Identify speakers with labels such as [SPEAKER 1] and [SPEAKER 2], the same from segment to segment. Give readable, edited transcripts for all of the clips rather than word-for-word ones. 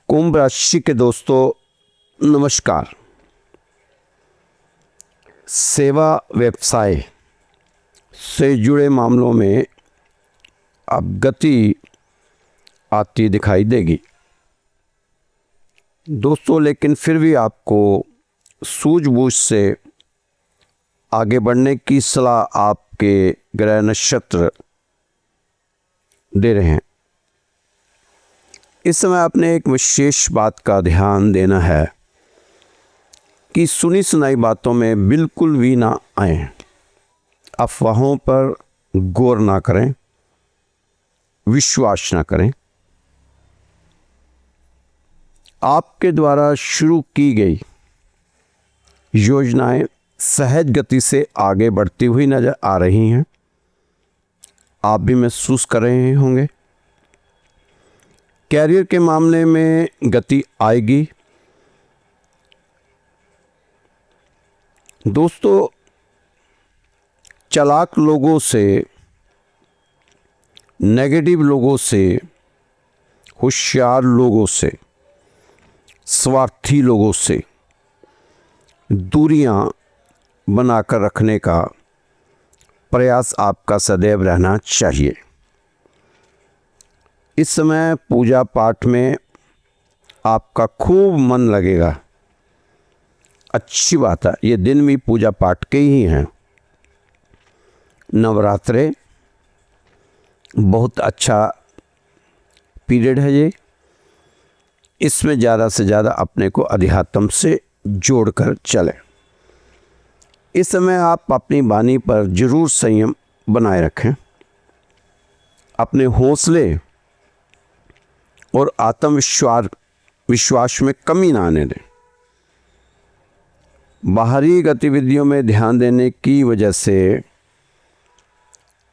[SPEAKER 1] कुंभ राशि के दोस्तों नमस्कार। सेवा व्यवसाय से जुड़े मामलों में अब गति आती दिखाई देगी दोस्तों, लेकिन फिर भी आपको सूझबूझ से आगे बढ़ने की सलाह आपके ग्रह नक्षत्र दे रहे हैं। इस समय आपने एक विशेष बात का ध्यान देना है कि सुनी सुनाई बातों में बिल्कुल भी ना आए, अफवाहों पर गौर ना करें, विश्वास ना करें। आपके द्वारा शुरू की गई योजनाएं सहज गति से आगे बढ़ती हुई नजर आ रही हैं। आप भी महसूस कर रहे होंगे। कैरियर के मामले में गति आएगी दोस्तों। चालाक लोगों से, नेगेटिव लोगों से, होशियार लोगों से, स्वार्थी लोगों से दूरियां बनाकर रखने का प्रयास आपका सदैव रहना चाहिए। इस समय पूजा पाठ में आपका खूब मन लगेगा। अच्छी बात है, ये दिन भी पूजा पाठ के ही हैं। नवरात्रे बहुत अच्छा पीरियड है ये। इसमें ज़्यादा से ज़्यादा अपने को अध्यात्म से जोड़कर चलें। इस समय आप अपनी वाणी पर जरूर संयम बनाए रखें। अपने हौसले और आत्मविश्वास में कमी ना आने दें। बाहरी गतिविधियों में ध्यान देने की वजह से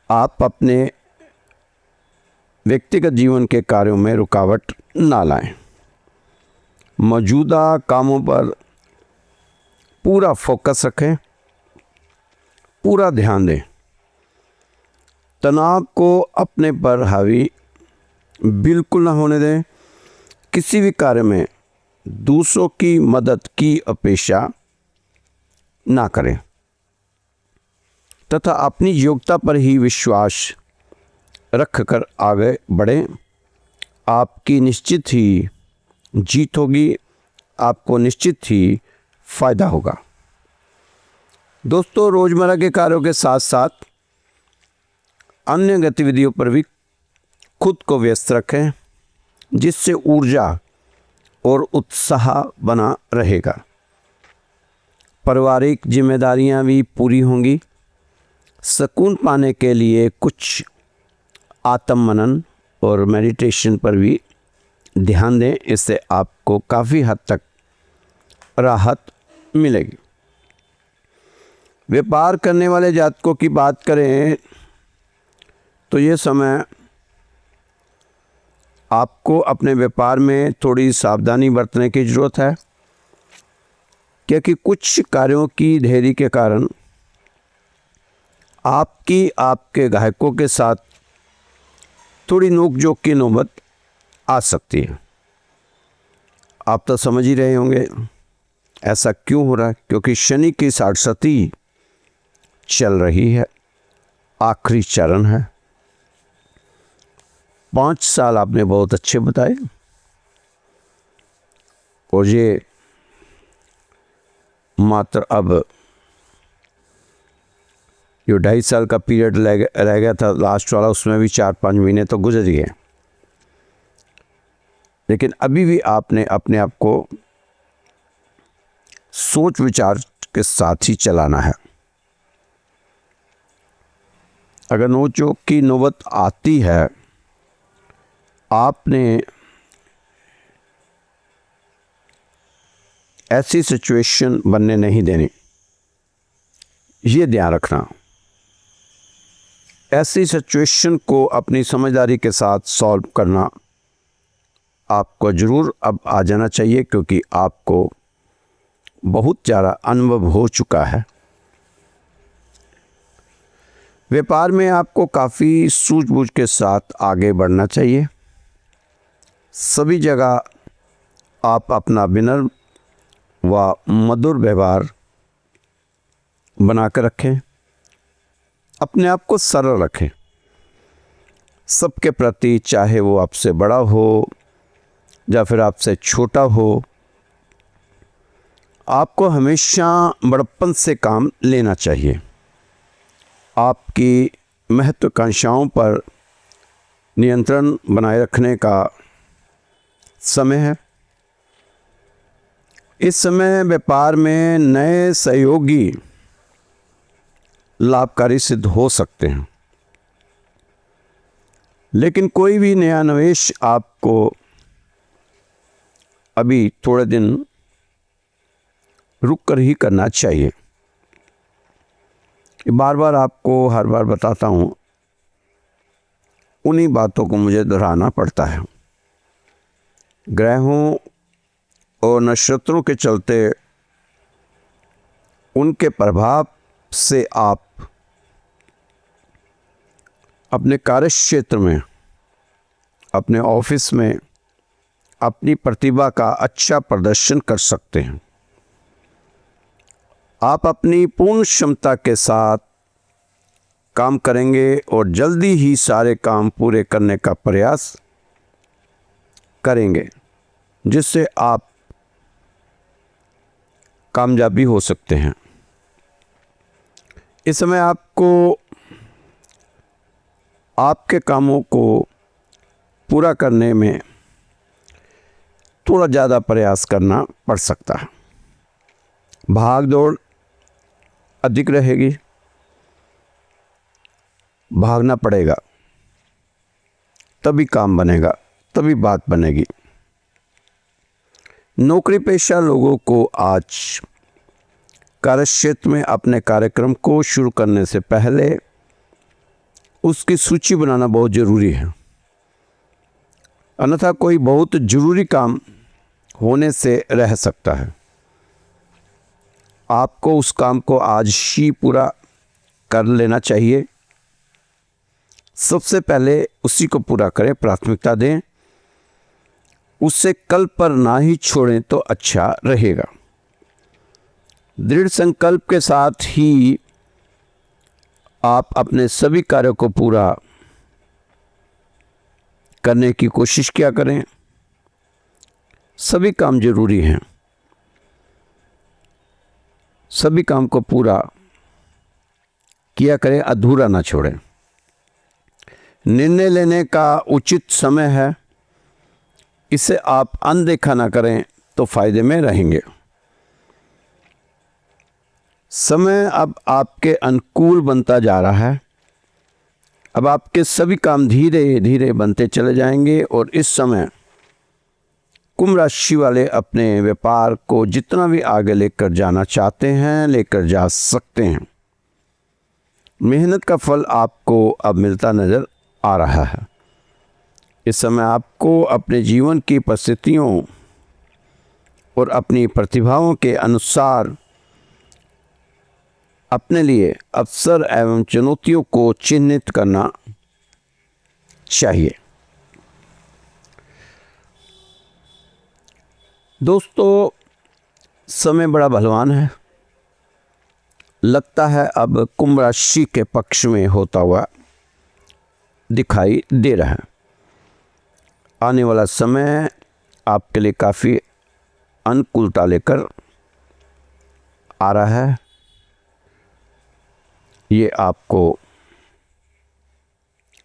[SPEAKER 1] आप अपने व्यक्तिगत जीवन के कार्यों में रुकावट ना लाएं। मौजूदा कामों पर पूरा फोकस रखें, पूरा ध्यान दें। तनाव को अपने पर हावी बिल्कुल ना होने दें। किसी भी कार्य में दूसरों की मदद की अपेक्षा ना करें तथा अपनी योग्यता पर ही विश्वास रखकर आगे बढ़ें। आपकी निश्चित ही जीत होगी, आपको निश्चित ही फायदा होगा दोस्तों। रोजमर्रा के कार्यों के साथ साथ अन्य गतिविधियों पर भी खुद को व्यस्त रखें, जिससे ऊर्जा और उत्साह बना रहेगा। पारिवारिक जिम्मेदारियां भी पूरी होंगी। सुकून पाने के लिए कुछ आत्म मनन और मेडिटेशन पर भी ध्यान दें। इससे आपको काफ़ी हद तक राहत मिलेगी। व्यापार करने वाले जातकों की बात करें तो ये समय आपको अपने व्यापार में थोड़ी सावधानी बरतने की ज़रूरत है, क्योंकि कुछ कार्यों की देरी के कारण आपके ग्राहकों के साथ थोड़ी नोकझोंक की नौबत आ सकती है। आप तो समझ ही रहे होंगे ऐसा क्यों हो रहा है, क्योंकि शनि की 67 चल रही है, आखिरी चरण है। 5 साल आपने बहुत अच्छे बताए और ये मात्र अब जो 2.5 साल का पीरियड रह गया था लास्ट वाला, उसमें भी 4-5 महीने तो गुजर गए। लेकिन अभी भी आपने अपने आप को सोच विचार के साथ ही चलाना है। अगर नोकझोंक की नौबत आती है, आपने ऐसी सिचुएशन बनने नहीं देनी, ये ध्यान रखना। ऐसी सिचुएशन को अपनी समझदारी के साथ सॉल्व करना आपको ज़रूर अब आ जाना चाहिए, क्योंकि आपको बहुत ज़्यादा अनुभव हो चुका है। व्यापार में आपको काफ़ी सूझबूझ के साथ आगे बढ़ना चाहिए। सभी जगह आप अपना विनम्र व मधुर व्यवहार बनाकर रखें। अपने आप को सरल रखें सबके प्रति, चाहे वो आपसे बड़ा हो या फिर आपसे छोटा हो। आपको हमेशा बड़प्पन से काम लेना चाहिए। आपकी महत्वाकांक्षाओं पर नियंत्रण बनाए रखने का समय है। इस समय व्यापार में नए सहयोगी लाभकारी सिद्ध हो सकते हैं, लेकिन कोई भी नया निवेश आपको अभी थोड़े दिन रुक कर ही करना चाहिए। बार बार आपको हर बार बताता हूँ, उन्हीं बातों को मुझे दोहराना पड़ता है। ग्रहों और नक्षत्रों के चलते उनके प्रभाव से आप अपने कार्यक्षेत्र में, अपने ऑफिस में अपनी प्रतिभा का अच्छा प्रदर्शन कर सकते हैं। आप अपनी पूर्ण क्षमता के साथ काम करेंगे और जल्दी ही सारे काम पूरे करने का प्रयास करेंगे, जिससे आप कामयाबी हो सकते हैं। इस समय आपको आपके कामों को पूरा करने में थोड़ा ज़्यादा प्रयास करना पड़ सकता है। भाग दौड़ अधिक रहेगी, भागना पड़ेगा, तभी काम बनेगा, तभी बात बनेगी। नौकरी पेशा लोगों को आज कार्यक्षेत्र में अपने कार्यक्रम को शुरू करने से पहले उसकी सूची बनाना बहुत ज़रूरी है, अन्यथा कोई बहुत ज़रूरी काम होने से रह सकता है। आपको उस काम को आज ही पूरा कर लेना चाहिए। सबसे पहले उसी को पूरा करें, प्राथमिकता दें, उससे कल पर ना ही छोड़ें तो अच्छा रहेगा। दृढ़ संकल्प के साथ ही आप अपने सभी कार्यों को पूरा करने की कोशिश किया करें। सभी काम जरूरी हैं, सभी काम को पूरा किया करें, अधूरा ना छोड़ें। निर्णय लेने का उचित समय है, इसे आप अनदेखा ना करें तो फायदे में रहेंगे। समय अब आपके अनुकूल बनता जा रहा है। अब आपके सभी काम धीरे धीरे बनते चले जाएंगे और इस समय कुंभ राशि वाले अपने व्यापार को जितना भी आगे लेकर जाना चाहते हैं, लेकर जा सकते हैं। मेहनत का फल आपको अब मिलता नजर आ रहा है। इस समय आपको अपने जीवन की परिस्थितियों और अपनी प्रतिभाओं के अनुसार अपने लिए अवसर एवं चुनौतियों को चिन्हित करना चाहिए। दोस्तों, समय बड़ा बलवान है, लगता है अब कुंभ राशि के पक्ष में होता हुआ दिखाई दे रहा है। आने वाला समय आपके लिए काफ़ी अनुकूलता लेकर आ रहा है। ये आपको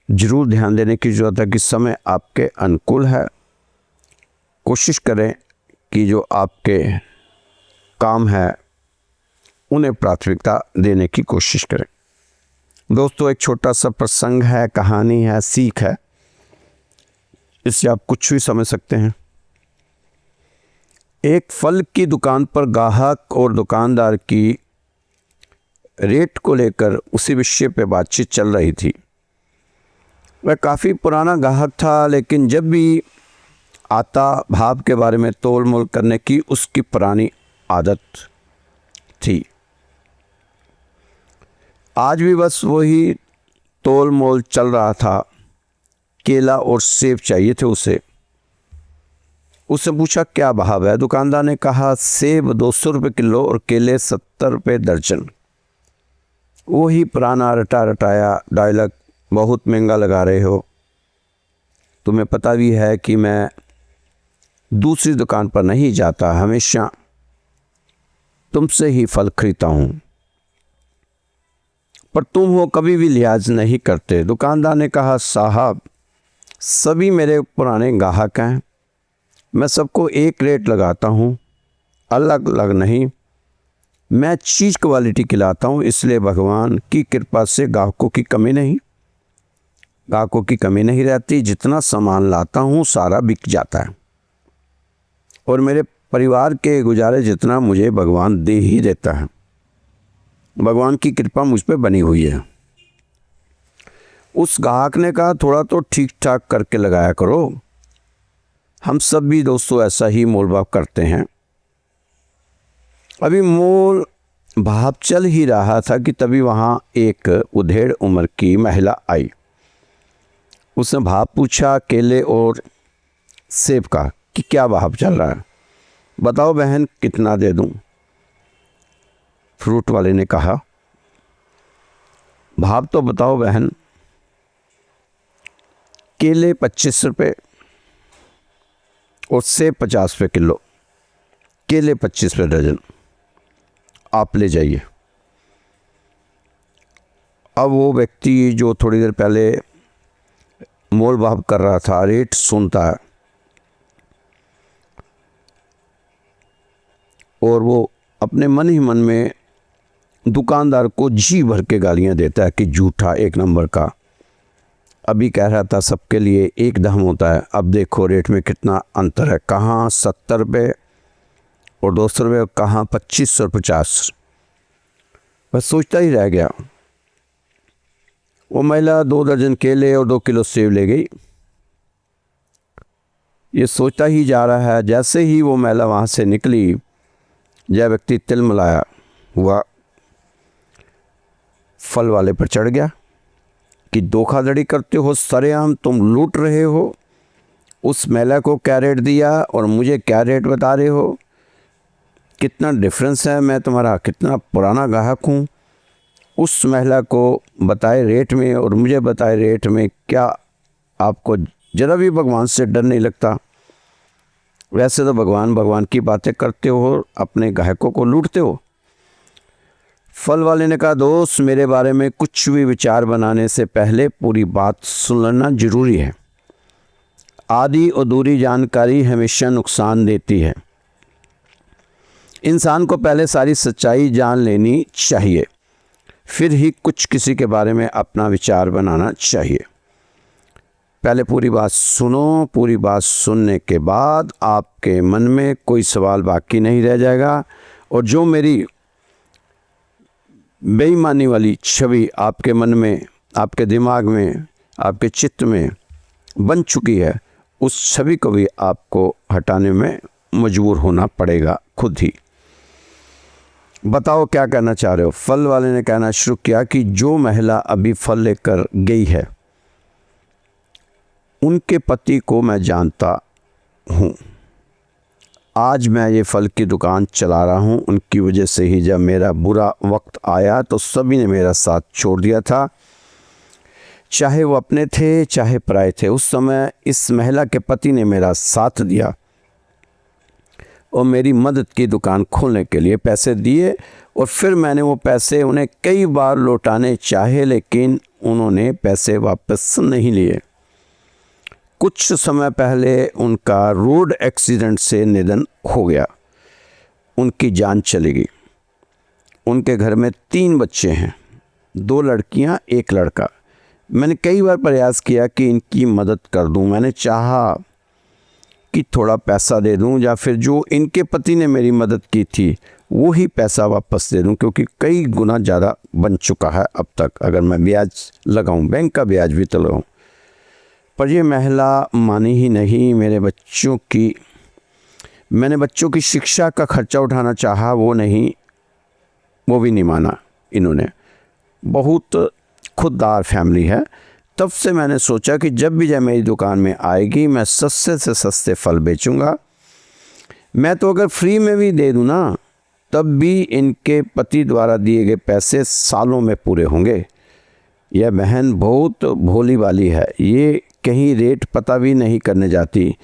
[SPEAKER 1] जरूर ध्यान देने की ज़रूरत है कि समय आपके अनुकूल है। कोशिश करें कि जो आपके काम है उन्हें प्राथमिकता देने की कोशिश करें। दोस्तों, एक छोटा सा प्रसंग है, कहानी है, सीख है, इससे आप कुछ भी समझ सकते हैं। एक फल की दुकान पर ग्राहक और दुकानदार की रेट को लेकर उसी विषय पे बातचीत चल रही थी। वह काफ़ी पुराना ग्राहक था, लेकिन जब भी आता भाव के बारे में तोल मोल करने की उसकी पुरानी आदत थी। आज भी बस वही तोल मोल चल रहा था। केला और सेब चाहिए थे उसे। उससे पूछा क्या भाव है। दुकानदार ने कहा सेब 200 रुपये किलो और केले 70 रुपये दर्जन। वही पुराना रटा रटाया डायलॉग, बहुत महंगा लगा रहे हो, तुम्हें पता भी है कि मैं दूसरी दुकान पर नहीं जाता, हमेशा तुमसे ही फल खरीदता हूँ, पर तुम हो कभी भी लिहाज नहीं करते। दुकानदार ने कहा साहब सभी मेरे पुराने ग्राहक हैं, मैं सबको एक रेट लगाता हूँ, अलग अलग नहीं। मैं चीज़ क्वालिटी खिलाता हूँ, इसलिए भगवान की कृपा से ग्राहकों की कमी नहीं रहती। जितना सामान लाता हूँ सारा बिक जाता है और मेरे परिवार के गुजारे जितना मुझे भगवान दे ही देता है। भगवान की कृपा मुझ पे बनी हुई है। उस ग्राहक ने कहा थोड़ा तो ठीक ठाक करके लगाया करो, हम सब भी दोस्तों ऐसा ही मोल भाव करते हैं। अभी मोल भाव चल ही रहा था कि तभी वहाँ एक उधेड़ उम्र की महिला आई। उसने भाव पूछा केले और सेब का कि क्या भाव चल रहा है, बताओ बहन कितना दे दूं। फ्रूट वाले ने कहा भाव तो बताओ बहन। केले 25 रुपये और सेब 50 रुपये किलो, केले 25 रुपये दर्जन, आप ले जाइए। अब वो व्यक्ति जो थोड़ी देर पहले मोल भाव कर रहा था, रेट सुनता है और वो अपने मन ही मन में दुकानदार को जी भर के गालियां देता है कि झूठा एक नंबर का। अभी कह रहा था सबके लिए एक दाम होता है, अब देखो रेट में कितना अंतर है, कहाँ 70 रुपये और 200 रुपये, कहाँ 25 और 50। बस सोचता ही रह गया। वो महिला 2 दर्जन केले और 2 किलो सेब ले गई। ये सोचता ही जा रहा है। जैसे ही वो महिला वहाँ से निकली, यह व्यक्ति तिलमिलाया हुआ फल वाले पर चढ़ गया कि धोखाधड़ी करते हो, सरेआम तुम लूट रहे हो। उस महिला को क्या रेट दिया और मुझे क्या रेट बता रहे हो, कितना डिफरेंस है, मैं तुम्हारा कितना पुराना ग्राहक हूँ। उस महिला को बताए रेट में और मुझे बताए रेट में, क्या आपको ज़रा भी भगवान से डर नहीं लगता? वैसे तो भगवान की बातें करते हो, अपने ग्राहकों को लूटते हो। फल वाले ने कहा दोस्त मेरे बारे में कुछ भी विचार बनाने से पहले पूरी बात सुन लेना जरूरी है। आधी अधूरी जानकारी हमेशा नुकसान देती है। इंसान को पहले सारी सच्चाई जान लेनी चाहिए, फिर ही कुछ किसी के बारे में अपना विचार बनाना चाहिए। पहले पूरी बात सुनो, पूरी बात सुनने के बाद आपके मन में कोई सवाल बाकी नहीं रह जाएगा और जो मेरी बेईमानी वाली छवि आपके मन में, आपके दिमाग में, आपके चित्त में बन चुकी है, उस छवि को भी आपको हटाने में मजबूर होना पड़ेगा खुद ही। बताओ क्या कहना चाह रहे हो? फल वाले ने कहना शुरू किया कि जो महिला अभी फल लेकर गई है उनके पति को मैं जानता हूँ। आज मैं ये फल की दुकान चला रहा हूँ, उनकी वजह से ही जब मेरा बुरा वक्त आया तो सभी ने मेरा साथ छोड़ दिया था, चाहे वो अपने थे चाहे पराए थे। उस समय इस महिला के पति ने मेरा साथ दिया और मेरी मदद की दुकान खोलने के लिए पैसे दिए और फिर मैंने वो पैसे उन्हें कई बार लौटाने चाहे, लेकिन उन्होंने पैसे वापस नहीं लिए। कुछ समय पहले उनका रोड एक्सीडेंट से निधन हो गया, उनकी जान चली गई। उनके घर में 3 बच्चे हैं, 2 लड़कियां 1 लड़का। मैंने कई बार प्रयास किया कि इनकी मदद कर दूं। मैंने चाहा कि थोड़ा पैसा दे दूं या फिर जो इनके पति ने मेरी मदद की थी वो ही पैसा वापस दे दूं, क्योंकि कई गुना ज़्यादा बन चुका है अब तक। अगर मैं ब्याज लगाऊं, बैंक का ब्याज भी तो लगाऊं, पर ये महिला मानी ही नहीं। मैंने बच्चों की शिक्षा का खर्चा उठाना चाहा, वो भी नहीं माना इन्होंने। बहुत खुददार फैमिली है। तब से मैंने सोचा कि जब भी मेरी दुकान में आएगी मैं सस्ते से सस्ते फल बेचूंगा मैं तो अगर फ्री में भी दे दूँ ना, तब भी इनके पति द्वारा दिए गए पैसे सालों में पूरे होंगे। यह बहन बहुत भोली वाली है, ये कहीं रेट पता भी नहीं करने जाती,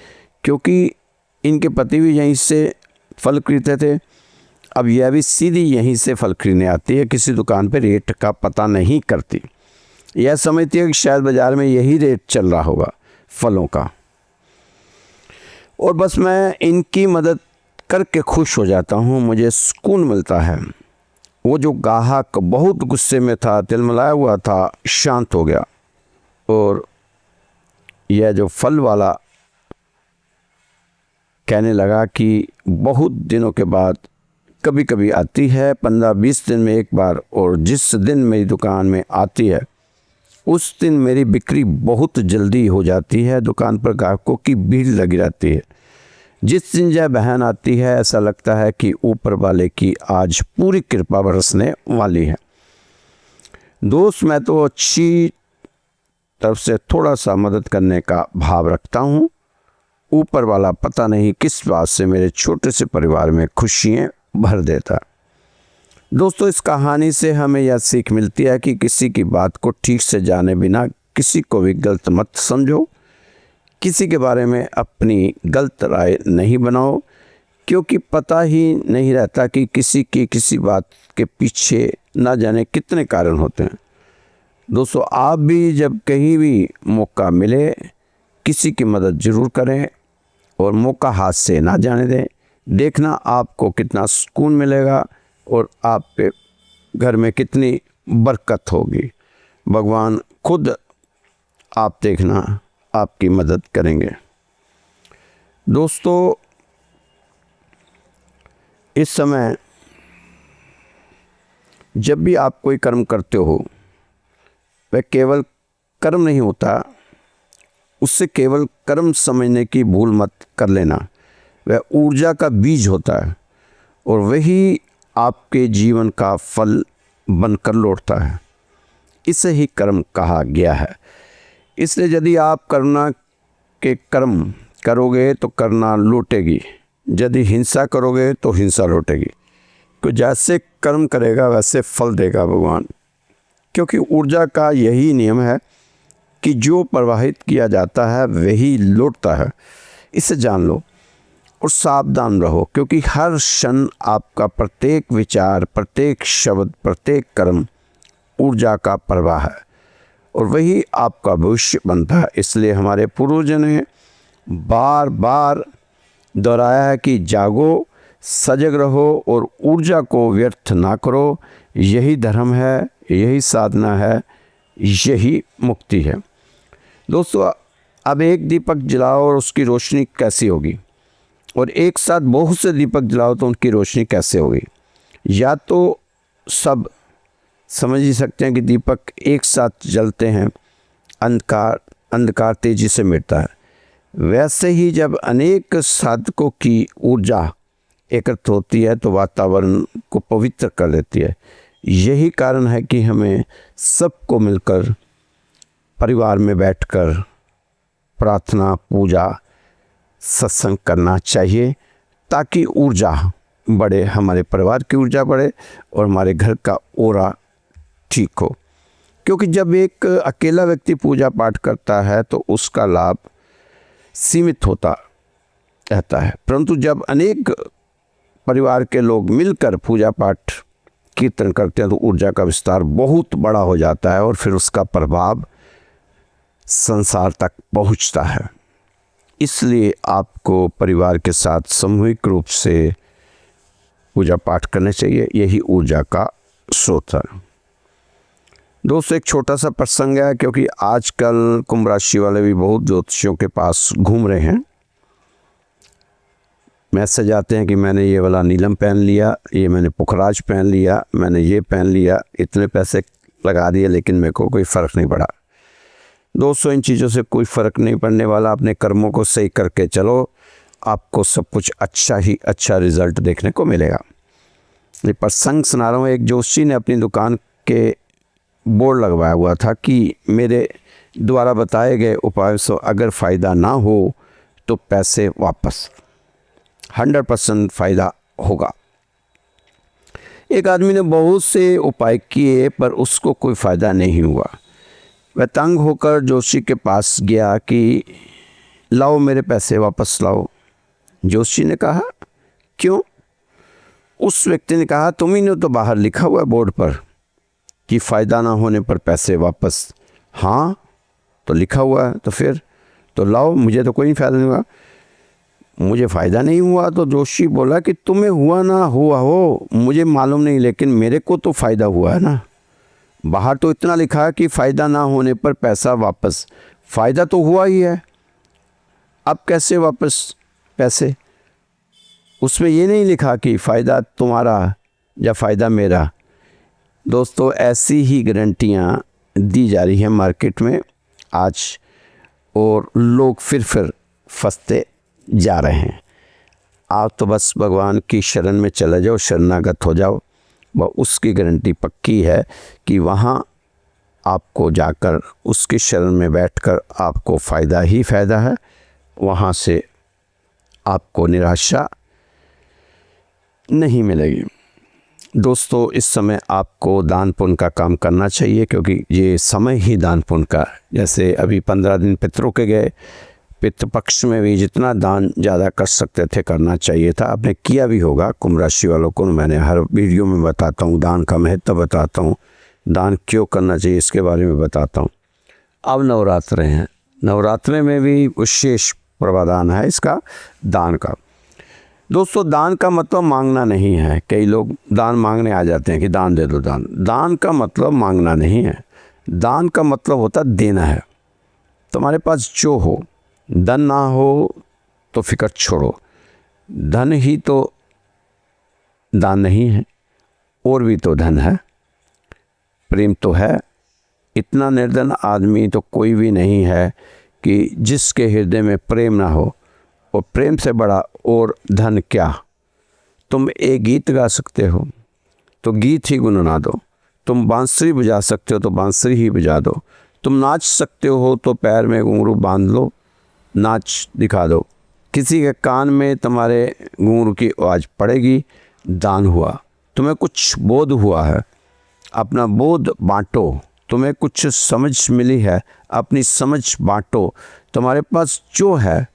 [SPEAKER 1] क्योंकि इनके पति भी यहीं से फल खरीदते थे। अब यह भी सीधी यहीं से फल खरीदने आती है, किसी दुकान पे रेट का पता नहीं करती। यह समझती है कि शायद बाज़ार में यही रेट चल रहा होगा फलों का, और बस मैं इनकी मदद करके खुश हो जाता हूँ, मुझे सुकून मिलता है। वो जो ग्राहक बहुत गुस्से में था, तिलमिलाया हुआ था, शांत हो गया। और यह जो फल वाला कहने लगा कि बहुत दिनों के बाद कभी कभी आती है, 15-20 दिन में एक बार, और जिस दिन मेरी दुकान में आती है उस दिन मेरी बिक्री बहुत जल्दी हो जाती है। दुकान पर ग्राहकों की भीड़ लगी रहती है। जिस दिन यह बहन आती है ऐसा लगता है कि ऊपर वाले की आज पूरी कृपा बरसने वाली है। दोस्त, मैं तो अच्छी तरफ से थोड़ा सा मदद करने का भाव रखता हूँ। ऊपर वाला पता नहीं किस बात से मेरे छोटे से परिवार में खुशियाँ भर देता। दोस्तों, इस कहानी से हमें यह सीख मिलती है कि किसी की बात को ठीक से जाने बिना किसी को भी गलत मत समझो। किसी के बारे में अपनी गलत राय नहीं बनाओ, क्योंकि पता ही नहीं रहता कि किसी की किसी बात के पीछे ना जाने कितने कारण होते हैं। दोस्तों, आप भी जब कहीं भी मौका मिले किसी की मदद ज़रूर करें और मौका हाथ से ना जाने दें। देखना आपको कितना सुकून मिलेगा और आप पे घर में कितनी बरकत होगी। भगवान खुद आप देखना आपकी मदद करेंगे। दोस्तों, इस समय जब भी आप कोई कर्म करते हो, वह केवल कर्म नहीं होता, उससे केवल कर्म समझने की भूल मत कर लेना। वह ऊर्जा का बीज होता है और वही आपके जीवन का फल बनकर लौटता है। इसे ही कर्म कहा गया है। इसलिए यदि आप करुणा के कर्म करोगे तो करुणा लौटेगी, यदि हिंसा करोगे तो हिंसा लौटेगी। तो जैसे कर्म करेगा वैसे फल देगा भगवान, क्योंकि ऊर्जा का यही नियम है कि जो प्रवाहित किया जाता है वही लौटता है। इसे जान लो और सावधान रहो, क्योंकि हर क्षण आपका प्रत्येक विचार, प्रत्येक शब्द, प्रत्येक कर्म ऊर्जा का प्रवाह है और वही आपका भविष्य बनता है। इसलिए हमारे पूर्वजों ने बार बार दोहराया है कि जागो, सजग रहो और ऊर्जा को व्यर्थ ना करो। यही धर्म है, यही साधना है, यही मुक्ति है। दोस्तों, अब एक दीपक जलाओ और उसकी रोशनी कैसी होगी, और एक साथ बहुत से दीपक जलाओ तो उनकी रोशनी कैसे होगी। या तो सब समझ ही सकते हैं कि दीपक एक साथ जलते हैं, अंधकार तेजी से मिटता है। वैसे ही जब अनेक साधकों की ऊर्जा एकत्र होती है तो वातावरण को पवित्र कर देती है। यही कारण है कि हमें सबको मिलकर परिवार में बैठकर प्रार्थना, पूजा, सत्संग करना चाहिए, ताकि ऊर्जा बढ़े, हमारे परिवार की ऊर्जा बढ़े और हमारे घर का ओरा ठीक हो। क्योंकि जब एक अकेला व्यक्ति पूजा पाठ करता है तो उसका लाभ सीमित होता रहता है, परंतु जब अनेक परिवार के लोग मिलकर पूजा पाठ कीर्तन करते हैं तो ऊर्जा का विस्तार बहुत बड़ा हो जाता है और फिर उसका प्रभाव संसार तक पहुंचता है। इसलिए आपको परिवार के साथ सामूहिक रूप से पूजा पाठ करना चाहिए, यही ऊर्जा का स्रोत है। दोस्तों, एक छोटा सा प्रसंग है, क्योंकि आजकल कुंभ राशि वाले भी बहुत ज्योतिषियों के पास घूम रहे हैं। मैसेज आते हैं कि मैंने ये वाला नीलम पहन लिया, ये मैंने पुखराज पहन लिया, मैंने ये पहन लिया, इतने पैसे लगा दिए, लेकिन मेरे को कोई फ़र्क नहीं पड़ा। दोस्तों, इन चीज़ों से कोई फ़र्क नहीं पड़ने वाला। अपने कर्मों को सही करके चलो, आपको सब कुछ अच्छा ही अच्छा रिज़ल्ट देखने को मिलेगा। ये प्रसंग सुना रहा हूँ। एक जोशी ने अपनी दुकान के बोर्ड लगवाया हुआ था कि मेरे द्वारा बताए गए उपायों से अगर फ़ायदा ना हो तो पैसे वापस। 100% फ़ायदा होगा। एक आदमी ने बहुत से उपाय किए पर उसको कोई फ़ायदा नहीं हुआ। वह तंग होकर जोशी के पास गया कि लाओ मेरे पैसे वापस लाओ। जोशी ने कहा क्यों? उस व्यक्ति ने कहा तुम्ही ने तो बाहर लिखा हुआ है बोर्ड पर कि फ़ायदा ना होने पर पैसे वापस। हाँ तो लिखा हुआ है, तो फिर तो लाओ, मुझे तो कोई फ़ायदा नहीं हुआ। मुझे फ़ायदा नहीं हुआ तो जोशी बोला कि तुम्हें हुआ ना हुआ हो मुझे मालूम नहीं, लेकिन मेरे को तो फ़ायदा हुआ है ना। बाहर तो इतना लिखा है कि फ़ायदा ना होने पर पैसा वापस, फ़ायदा तो हुआ ही है, अब कैसे वापस पैसे? उसमें ये नहीं लिखा कि फ़ायदा तुम्हारा या फ़ायदा मेरा। दोस्तों ऐसी ही गारंटियाँ दी जा रही हैं मार्केट में आज, और लोग फिर फंसते जा रहे हैं। आप तो बस भगवान की शरण में चले जाओ, शरणागत हो जाओ, वह उसकी गारंटी पक्की है कि वहाँ आपको जाकर उसकी शरण में बैठकर आपको फ़ायदा ही फ़ायदा है। वहाँ से आपको निराशा नहीं मिलेगी। दोस्तों इस समय आपको दान पुण्य का काम करना चाहिए, क्योंकि ये समय ही दान पुण्य का। जैसे अभी 15 दिन पितरों के गए, पितृपक्ष में भी जितना दान ज़्यादा कर सकते थे करना चाहिए था, आपने किया भी होगा। कुंभ राशि वालों को मैंने हर वीडियो में बताता हूँ, दान का महत्व बताता हूँ, दान क्यों करना चाहिए इसके बारे में बताता हूँ। अब नवरात्रे हैं, नवरात्रे में भी विशेष प्रावधान है इसका दान का। दोस्तों दान का मतलब मांगना नहीं है। कई लोग दान मांगने आ जाते हैं कि दान दे दो। दान का मतलब मांगना नहीं है। दान का मतलब होता देना है। तुम्हारे पास जो हो, धन ना हो तो फिक्र छोड़ो, धन ही तो दान नहीं है, और भी तो धन है, प्रेम तो है। इतना निर्धन आदमी तो कोई भी नहीं है कि जिसके हृदय में प्रेम ना हो, और प्रेम से बड़ा और धन क्या। तुम एक गीत गा सकते हो तो गीत ही गुनगुना दो, तुम बांसुरी बजा सकते हो तो बांसुरी ही बजा दो, तुम नाच सकते हो तो पैर में घुंघरू बांध लो, नाच दिखा दो। किसी के कान में तुम्हारे घुंघरू की आवाज़ पड़ेगी, दान हुआ। तुम्हें कुछ बोध हुआ है, अपना बोध बांटो। तुम्हें कुछ समझ मिली है, अपनी समझ बांटो। तुम्हारे पास जो है,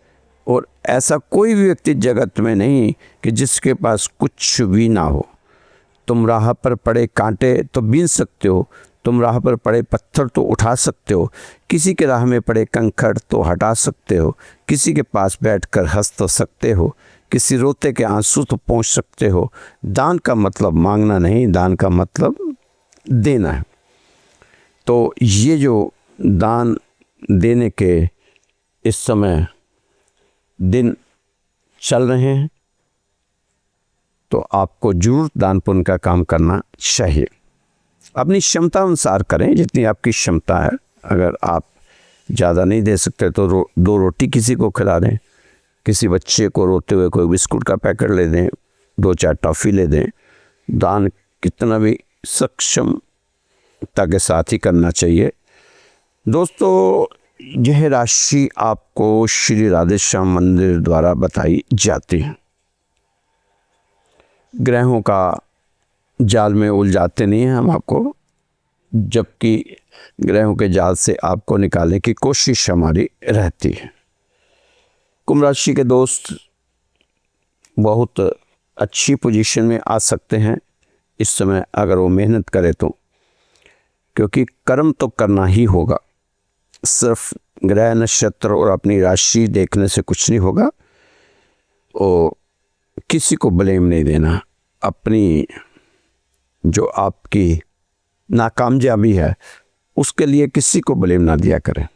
[SPEAKER 1] और ऐसा कोई भी व्यक्ति जगत में नहीं कि जिसके पास कुछ भी ना हो। तुम राह पर पड़े कांटे तो बीन सकते हो, तुम राह पर पड़े पत्थर तो उठा सकते हो, किसी के राह में पड़े कंकड़ तो हटा सकते हो, किसी के पास बैठकर हंस तो सकते हो, किसी रोते के आंसू तो पोंछ सकते हो। दान का मतलब मांगना नहीं, दान का मतलब देना है। तो ये जो दान देने के इस समय दिन चल रहे हैं, तो आपको जरूर दान पुण्य का काम करना चाहिए। अपनी क्षमता अनुसार करें, जितनी आपकी क्षमता है। अगर आप ज़्यादा नहीं दे सकते तो दो रोटी किसी को खिला दें, किसी बच्चे को रोते हुए कोई बिस्कुट का पैकेट ले दें, 2-4 टॉफ़ी ले दें। दान कितना भी सक्षमता के साथ ही करना चाहिए। दोस्तों यह राशि आपको श्री राधे श्याम मंदिर द्वारा बताई जाती है। ग्रहों का जाल में उलझाते नहीं हैं हम आपको, जबकि ग्रहों के जाल से आपको निकालने की कोशिश हमारी रहती है। कुंभ राशि के दोस्त बहुत अच्छी पोजीशन में आ सकते हैं इस समय, अगर वो मेहनत करे तो, क्योंकि कर्म तो करना ही होगा। सिर्फ ग्रह नक्षत्र और अपनी राशि देखने से कुछ नहीं होगा। और किसी को ब्लेम नहीं देना, अपनी जो आपकी नाकामयाबी है उसके लिए किसी को ब्लेम ना दिया करें।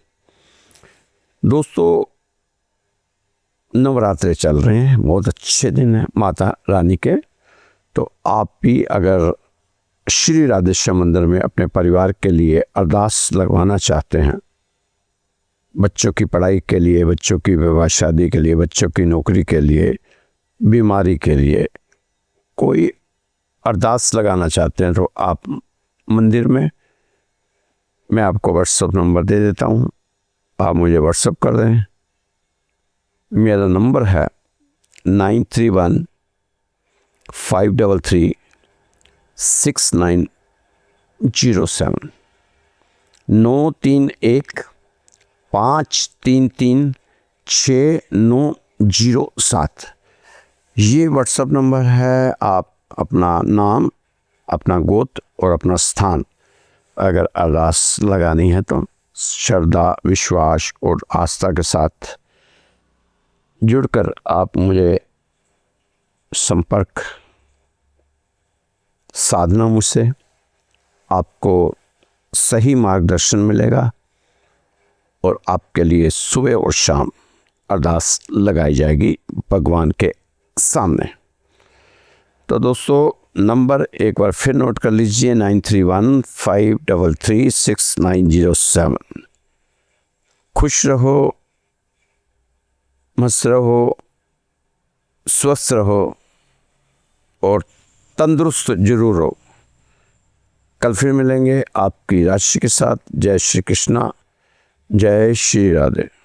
[SPEAKER 1] दोस्तों नवरात्रे चल रहे हैं, बहुत अच्छे दिन हैं माता रानी के। तो आप भी अगर श्री राधे श्याम मंदिर में अपने परिवार के लिए अरदास लगवाना चाहते हैं, बच्चों की पढ़ाई के लिए, बच्चों की विवाह शादी के लिए, बच्चों की नौकरी के लिए, बीमारी के लिए कोई अरदास लगाना चाहते हैं, तो आप मंदिर में, मैं आपको व्हाट्सएप नंबर दे देता हूँ, आप मुझे व्हाट्सएप कर दें। मेरा नंबर है 9315336907 9315336907 ये व्हाट्सएप नंबर है। आप अपना नाम, अपना गोत्र और अपना स्थान अगर अरदास लगानी है तो श्रद्धा, विश्वास और आस्था के साथ जुड़कर आप मुझे संपर्क साधना मुझसे। आपको सही मार्गदर्शन मिलेगा और आपके लिए सुबह और शाम अरदास लगाई जाएगी भगवान के सामने। तो दोस्तों, नंबर एक बार फिर नोट कर लीजिए, 9315336907। खुश रहो, मस्त रहो, स्वस्थ रहो और तंदुरुस्त जरूर रहो। कल फिर मिलेंगे आपकी राशि के साथ। जय श्री कृष्णा, जय श्री राधे।